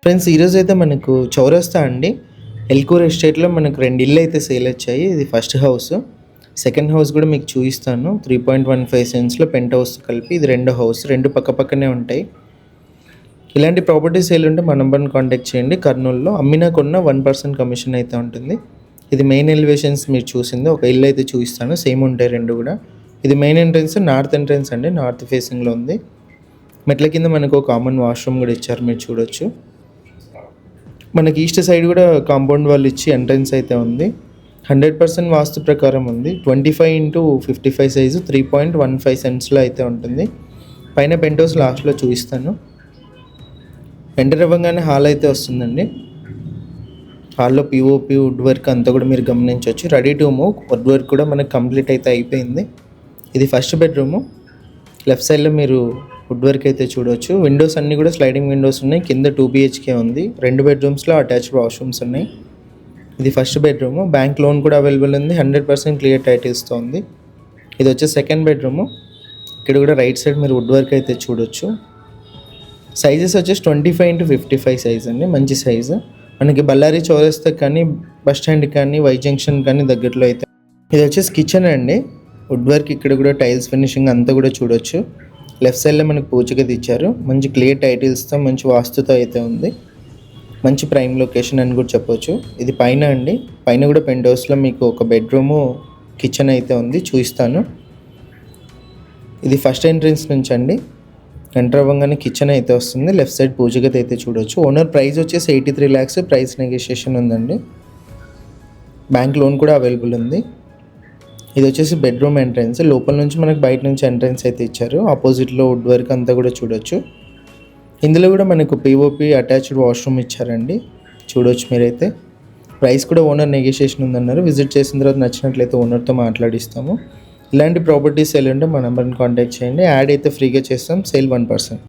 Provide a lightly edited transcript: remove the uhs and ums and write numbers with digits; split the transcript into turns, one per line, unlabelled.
Friends ఈరోజు అయితే మనకు చౌరస్తా అండి ఎల్కూర్ ఎస్టేట్లో మనకు 2 ఇళ్ళు అయితే సేల్ వచ్చాయి. ఇది ఫస్ట్ హౌస్. సెకండ్ హౌస్ కూడా మీకు చూపిస్తాను. 3.15 సెంట్స్లో పెంట్ హౌస్ కలిపి ఇది రెండో హౌస్. రెండు పక్క పక్కనే ఉంటాయి. ఇలాంటి ప్రాపర్టీ సేల్ ఉంటే మా నంబర్ని కాంటాక్ట్ చేయండి. కర్నూలులో అమ్మినా కొన్న 1% కమిషన్ అయితే ఉంటుంది. ఇది మెయిన్ ఎలివేషన్స్ మీరు చూసింది. ఒక ఇల్లు అయితే చూపిస్తాను. సేమ్ ఉంటాయి రెండు కూడా. ఇది మెయిన్ ఎంట్రన్స్, నార్త్ ఎంట్రన్స్ అండి. నార్త్ ఫేసింగ్లో ఉంది. మెట్ల కింద మనకు ఒక కామన్ వాష్రూమ్ కూడా ఇచ్చారు, మీరు చూడొచ్చు. మనకి ఈస్ట్ సైడ్ కూడా కాంపౌండ్ వాళ్ళు ఇచ్చి ఎంట్రన్స్ అయితే ఉంది. 100% వాస్తు ప్రకారం ఉంది. 25x55 సైజు 3.15 సెంట్స్లో అయితే ఉంటుంది. పైన పెంట్ హౌస్ లాస్ట్లో చూపిస్తాను. ఎంటర్ అవ్వగానే హాల్ అయితే వస్తుందండి. హాల్లో పిఓపి వుడ్ వర్క్ అంతా కూడా మీరు గమనించవచ్చు. Ready to move. Wood work కూడా మనకు కంప్లీట్ అయితే అయిపోయింది. ఇది ఫస్ట్ బెడ్రూము. లెఫ్ట్ సైడ్లో మీరు వుడ్ వర్క్ అయితే చూడవచ్చు. విండోస్ అన్నీ కూడా స్లైడింగ్ విండోస్ ఉన్నాయి. కింద 2 BHK ఉంది. 2 బెడ్రూమ్స్లో అటాచ్డ్ వాష్రూమ్స్ ఉన్నాయి. ఇది ఫస్ట్ బెడ్రూము. బ్యాంక్ లోన్ కూడా అవైలబుల్ ఉంది. 100% క్లియర్ టైటిల్స్తో ఉంది. ఇది వచ్చే సెకండ్ బెడ్రూము. ఇక్కడ కూడా రైట్ సైడ్ మీరు వుడ్ వర్క్ అయితే చూడొచ్చు. సైజెస్ వచ్చేసి 25x55 సైజ్ అండి. మంచి సైజు. మనకి బళ్ళారి చౌరస్తా కానీ, బస్ స్టాండ్ కానీ, వై జంక్షన్ కానీ దగ్గరలో అయితే. ఇది వచ్చేసి కిచెన్ అండి. వుడ్ వర్క్ ఇక్కడ కూడా టైల్స్ ఫినిషింగ్ అంతా కూడా చూడొచ్చు. లెఫ్ట్ సైడ్లో మనకు పూజగది ఇచ్చారు. మంచి క్లియర్ టైటిల్స్తో మంచి వాస్తుతో అయితే ఉంది. మంచి ప్రైమ్ లొకేషన్ అని కూడా చెప్పొచ్చు. ఇది పైన అండి. పైన కూడా పెంట్ హౌస్లో మీకు ఒక బెడ్రూము, కిచెన్ అయితే ఉంది, చూపిస్తాను. ఇది ఫస్ట్ ఎంట్రన్స్ నుంచి అండి. ఎంటర్ అవ్వగానే కిచెన్ అయితే వస్తుంది. లెఫ్ట్ సైడ్ పూజగది అయితే చూడొచ్చు. ఓనర్ ప్రైస్ వచ్చేసి 83 lakhs. ప్రైస్ నెగోషియేషన్ ఉందండి. బ్యాంక్ లోన్ కూడా అవైలబుల్ ఉంది. ఇది వచ్చేసి బెడ్రూమ్ ఎంట్రన్స్. లోపల నుంచి మనకు బయట నుంచి ఎంట్రన్స్ అయితే ఇచ్చారు. ఆపోజిట్లో వుడ్ వర్క్ అంతా కూడా చూడొచ్చు. ఇందులో కూడా మనకు పిఓపి అటాచ్డ్ వాష్రూమ్ ఇచ్చారండి, చూడొచ్చు మీరైతే. ప్రైస్ కూడా ఓనర్ నెగోషియేషన్ ఉందన్నారు. విజిట్ చేసిన తర్వాత నచ్చినట్లయితే ఓనర్తో మాట్లాడిస్తాము. ఇలాంటి ప్రాపర్టీస్ సేల్ ఉంటే మా నెంబర్ని కాంటాక్ట్ చేయండి. యాడ్ అయితే ఫ్రీగా చేస్తాం. సేల్ 1%.